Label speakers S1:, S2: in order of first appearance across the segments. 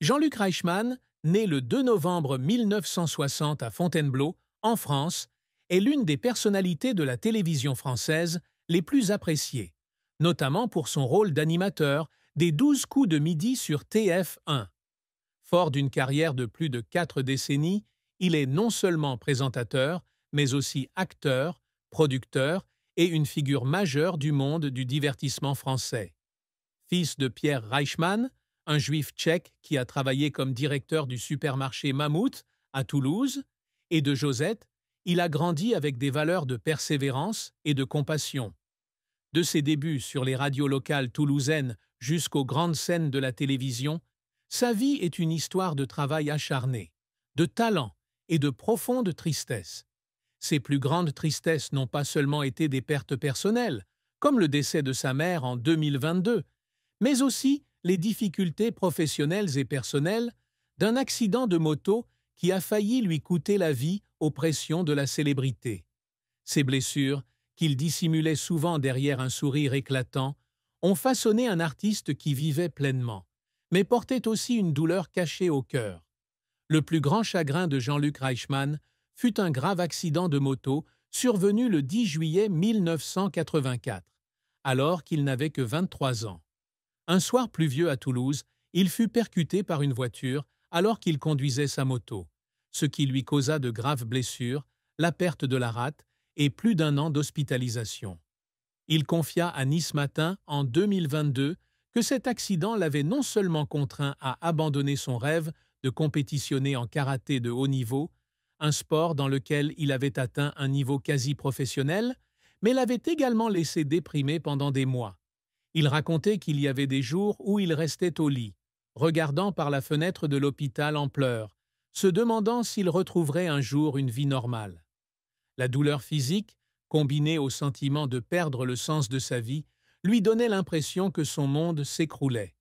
S1: Jean-Luc Reichmann, né le 2 novembre 1960 à Fontainebleau, en France, est l'une des personnalités de la télévision française les plus appréciées, notamment pour son rôle d'animateur des 12 coups de midi sur TF1. Fort d'une carrière de plus de 4 décennies, il est non seulement présentateur, mais aussi acteur, producteur et une figure majeure du monde du divertissement français. Fils de Pierre Reichmann, un juif tchèque qui a travaillé comme directeur du supermarché Mammouth à Toulouse, et de Josette, il a grandi avec des valeurs de persévérance et de compassion. De ses débuts sur les radios locales toulousaines jusqu'aux grandes scènes de la télévision, sa vie est une histoire de travail acharné, de talent et de profonde tristesse. Ses plus grandes tristesses n'ont pas seulement été des pertes personnelles, comme le décès de sa mère en 2022, mais aussi les difficultés professionnelles et personnelles d'un accident de moto qui a failli lui coûter la vie aux pressions de la célébrité. Ces blessures, qu'il dissimulait souvent derrière un sourire éclatant, ont façonné un artiste qui vivait pleinement, mais portait aussi une douleur cachée au cœur. Le plus grand chagrin de Jean-Luc Reichmann fut un grave accident de moto survenu le 10 juillet 1984, alors qu'il n'avait que 23 ans. Un soir pluvieux à Toulouse, il fut percuté par une voiture alors qu'il conduisait sa moto, ce qui lui causa de graves blessures, la perte de la rate et plus d'1 an d'hospitalisation. Il confia à Nice Matin en 2022 que cet accident l'avait non seulement contraint à abandonner son rêve de compétitionner en karaté de haut niveau, un sport dans lequel il avait atteint un niveau quasi professionnel, mais l'avait également laissé déprimé pendant des mois. Il racontait qu'il y avait des jours où il restait au lit, regardant par la fenêtre de l'hôpital en pleurs, se demandant s'il retrouverait un jour une vie normale. La douleur physique, combinée au sentiment de perdre le sens de sa vie, lui donnait l'impression que son monde s'écroulait.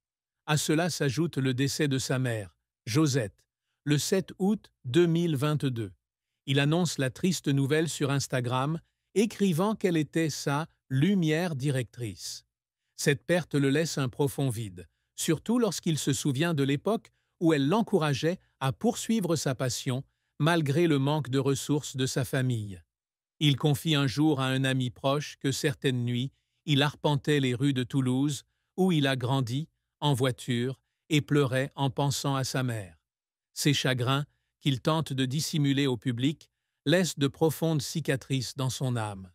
S1: À cela s'ajoute le décès de sa mère, Josette, le 7 août 2022. Il annonce la triste nouvelle sur Instagram, écrivant qu'elle était sa « lumière directrice ». Cette perte le laisse un profond vide, surtout lorsqu'il se souvient de l'époque où elle l'encourageait à poursuivre sa passion, malgré le manque de ressources de sa famille. Il confie un jour à un ami proche que certaines nuits, il arpentait les rues de Toulouse, où il a grandi, en voiture, et pleurait en pensant à sa mère. Ces chagrins, qu'il tente de dissimuler au public, laissent de profondes cicatrices dans son âme.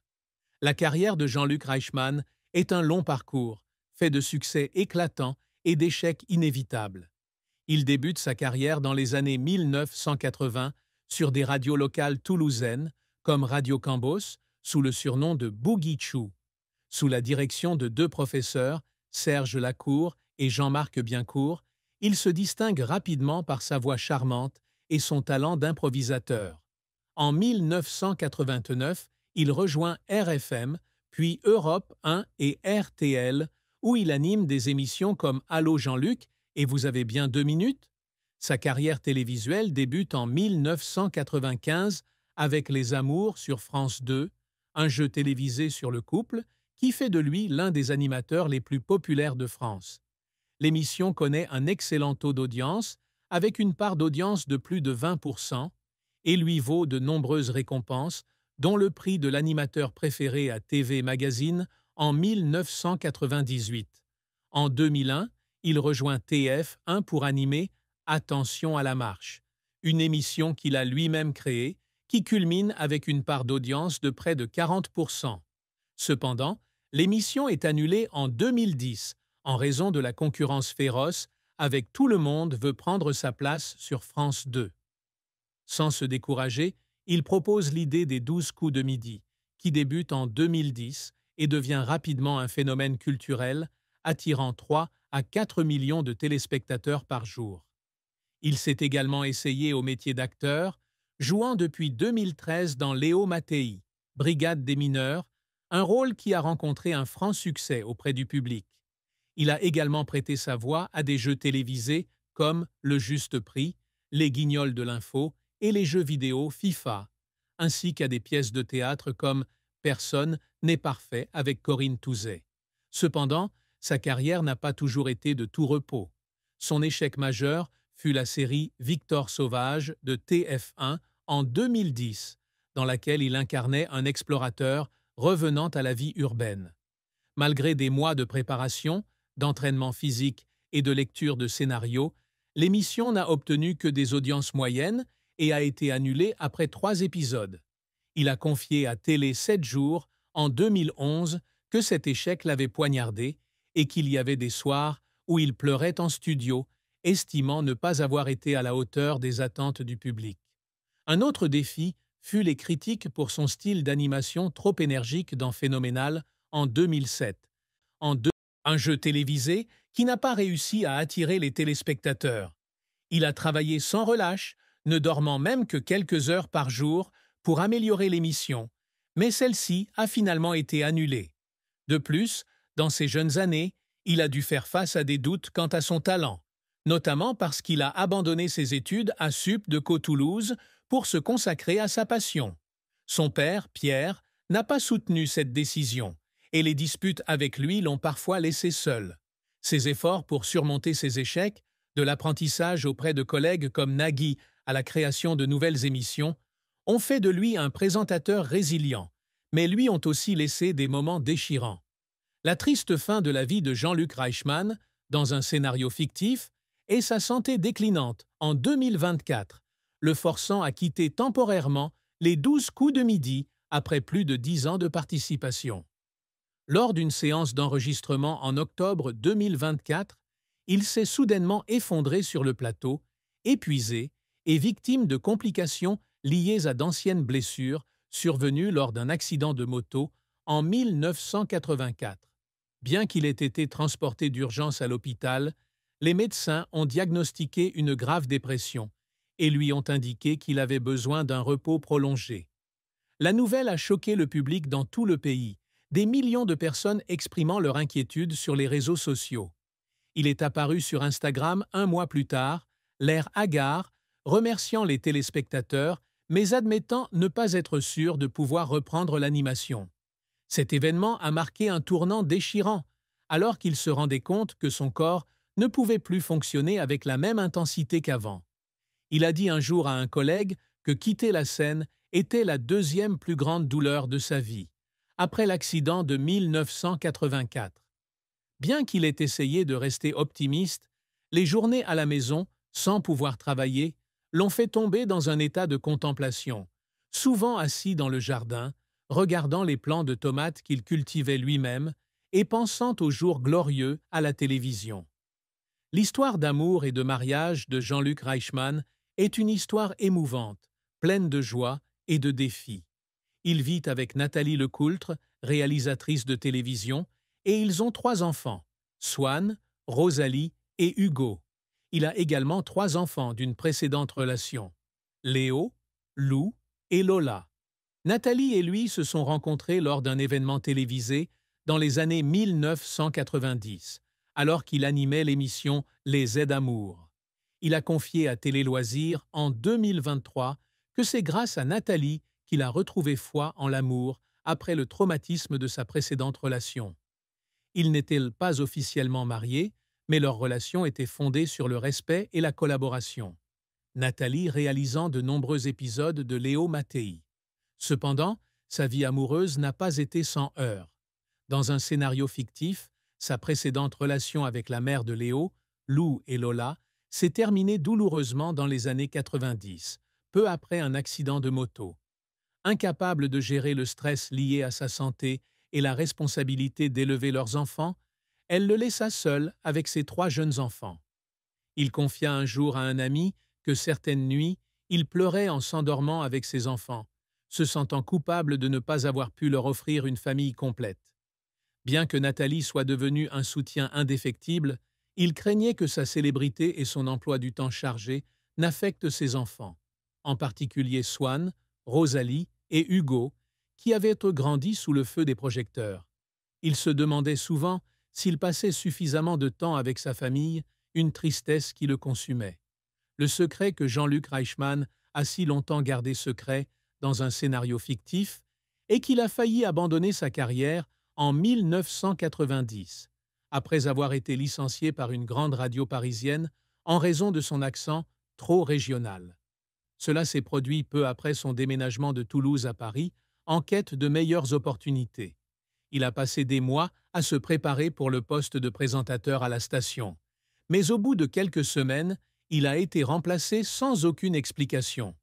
S1: La carrière de Jean-Luc Reichmann est un long parcours, fait de succès éclatants et d'échecs inévitables. Il débute sa carrière dans les années 1980 sur des radios locales toulousaines, comme Radio Cambos, sous le surnom de Boogie Chou. Sous la direction de 2 professeurs, Serge Lacour et Jean-Marc Biencourt, il se distingue rapidement par sa voix charmante et son talent d'improvisateur. En 1989, il rejoint RFM, puis Europe 1 et RTL, où il anime des émissions comme Allô Jean-Luc et Vous avez bien 2 minutes. Sa carrière télévisuelle débute en 1995 avec Les Amours sur France 2, un jeu télévisé sur le couple qui fait de lui l'un des animateurs les plus populaires de France. L'émission connaît un excellent taux d'audience, avec une part d'audience de plus de 20%, et lui vaut de nombreuses récompenses, dont le prix de l'animateur préféré à TV Magazine en 1998. En 2001, il rejoint TF1 pour animer Attention à la marche, une émission qu'il a lui-même créée, qui culmine avec une part d'audience de près de 40%. Cependant, l'émission est annulée en 2010 en raison de la concurrence féroce avec Tout le monde veut prendre sa place sur France 2. Sans se décourager, il propose l'idée des 12 coups de midi, qui débute en 2010 et devient rapidement un phénomène culturel, attirant 3 à 4 millions de téléspectateurs par jour. Il s'est également essayé au métier d'acteur, jouant depuis 2013 dans Léo Mattei, Brigade des mineurs, un rôle qui a rencontré un franc succès auprès du public. Il a également prêté sa voix à des jeux télévisés comme Le Juste Prix, Les Guignols de l'info et les jeux vidéo FIFA, ainsi qu'à des pièces de théâtre comme Personne n'est parfait avec Corinne Touzet. Cependant, sa carrière n'a pas toujours été de tout repos. Son échec majeur fut la série Victor Sauvage de TF1 en 2010, dans laquelle il incarnait un explorateur revenant à la vie urbaine. Malgré des mois de préparation, d'entraînement physique et de lecture de scénarios, l'émission n'a obtenu que des audiences moyennes et a été annulée après 3 épisodes. Il a confié à Télé 7 jours, en 2011, que cet échec l'avait poignardé et qu'il y avait des soirs où il pleurait en studio, estimant ne pas avoir été à la hauteur des attentes du public. Un autre défi fut les critiques pour son style d'animation trop énergique dans Phénoménal en 2007. Un jeu télévisé qui n'a pas réussi à attirer les téléspectateurs. Il a travaillé sans relâche, ne dormant même que quelques heures par jour pour améliorer l'émission, mais celle-ci a finalement été annulée. De plus, dans ses jeunes années, il a dû faire face à des doutes quant à son talent, notamment parce qu'il a abandonné ses études à Sup de Toulouse pour se consacrer à sa passion. Son père, Pierre, n'a pas soutenu cette décision, et les disputes avec lui l'ont parfois laissé seul. Ses efforts pour surmonter ses échecs, de l'apprentissage auprès de collègues comme Nagui à la création de nouvelles émissions, ont fait de lui un présentateur résilient, mais lui ont aussi laissé des moments déchirants. La triste fin de la vie de Jean-Luc Reichmann, dans un scénario fictif, et sa santé déclinante en 2024, le forçant à quitter temporairement les 12 coups de midi après plus de 10 ans de participation. Lors d'une séance d'enregistrement en octobre 2024, il s'est soudainement effondré sur le plateau, épuisé et victime de complications liées à d'anciennes blessures survenues lors d'un accident de moto en 1984. Bien qu'il ait été transporté d'urgence à l'hôpital, les médecins ont diagnostiqué une grave dépression et lui ont indiqué qu'il avait besoin d'un repos prolongé. La nouvelle a choqué le public dans tout le pays, des millions de personnes exprimant leur inquiétude sur les réseaux sociaux. Il est apparu sur Instagram 1 mois plus tard, l'air hagard, remerciant les téléspectateurs, mais admettant ne pas être sûr de pouvoir reprendre l'animation. Cet événement a marqué un tournant déchirant, alors qu'il se rendait compte que son corps ne pouvait plus fonctionner avec la même intensité qu'avant. Il a dit un jour à un collègue que quitter la scène était la 2e plus grande douleur de sa vie, après l'accident de 1984. Bien qu'il ait essayé de rester optimiste, les journées à la maison, sans pouvoir travailler, l'ont fait tomber dans un état de contemplation, souvent assis dans le jardin, regardant les plants de tomates qu'il cultivait lui-même et pensant aux jours glorieux à la télévision. L'histoire d'amour et de mariage de Jean-Luc Reichmann est une histoire émouvante, pleine de joie et de défis. Il vit avec Nathalie Lecoultre, réalisatrice de télévision, et ils ont 3 enfants, Swan, Rosalie et Hugo. Il a également 3 enfants d'une précédente relation, Léo, Lou et Lola. Nathalie et lui se sont rencontrés lors d'un événement télévisé dans les années 1990, alors qu'il animait l'émission Les Aides-Amour. Il a confié à Télé Loisirs en 2023 que c'est grâce à Nathalie qu'il a retrouvé foi en l'amour après le traumatisme de sa précédente relation. Ils n'étaient pas officiellement mariés, mais leur relation était fondée sur le respect et la collaboration. Nathalie réalisant de nombreux épisodes de Léo Mattei. Cependant, sa vie amoureuse n'a pas été sans heurts. Dans un scénario fictif, sa précédente relation avec la mère de Léo, Lou et Lola, s'est terminée douloureusement dans les années 90, peu après un accident de moto. Incapable de gérer le stress lié à sa santé et la responsabilité d'élever leurs enfants, elle le laissa seul avec ses 3 jeunes enfants. Il confia un jour à un ami que certaines nuits, il pleurait en s'endormant avec ses enfants, se sentant coupable de ne pas avoir pu leur offrir une famille complète. Bien que Nathalie soit devenue un soutien indéfectible, il craignait que sa célébrité et son emploi du temps chargé n'affectent ses enfants, en particulier Swan, Rosalie et Hugo, qui avaient grandi sous le feu des projecteurs. Il se demandait souvent s'il passait suffisamment de temps avec sa famille, une tristesse qui le consumait. Le secret que Jean-Luc Reichmann a si longtemps gardé secret dans un scénario fictif est qu'il a failli abandonner sa carrière en 1990, après avoir été licencié par une grande radio parisienne en raison de son accent trop régional. Cela s'est produit peu après son déménagement de Toulouse à Paris, en quête de meilleures opportunités. Il a passé des mois à se préparer pour le poste de présentateur à la station. Mais au bout de quelques semaines, il a été remplacé sans aucune explication.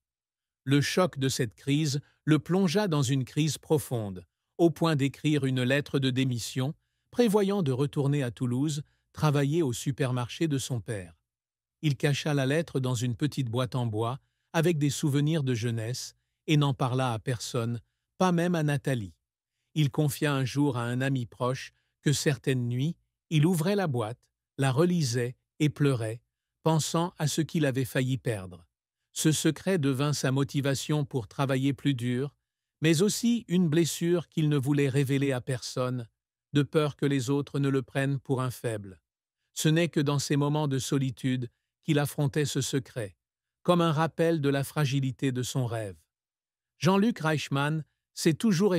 S1: Le choc de cette crise le plongea dans une crise profonde, au point d'écrire une lettre de démission, prévoyant de retourner à Toulouse, travailler au supermarché de son père. Il cacha la lettre dans une petite boîte en bois, avec des souvenirs de jeunesse, et n'en parla à personne, pas même à Nathalie. Il confia un jour à un ami proche que certaines nuits, il ouvrait la boîte, la relisait et pleurait, pensant à ce qu'il avait failli perdre. Ce secret devint sa motivation pour travailler plus dur, mais aussi une blessure qu'il ne voulait révéler à personne, de peur que les autres ne le prennent pour un faible. Ce n'est que dans ces moments de solitude qu'il affrontait ce secret, comme un rappel de la fragilité de son rêve. Jean-Luc Reichmann s'est toujours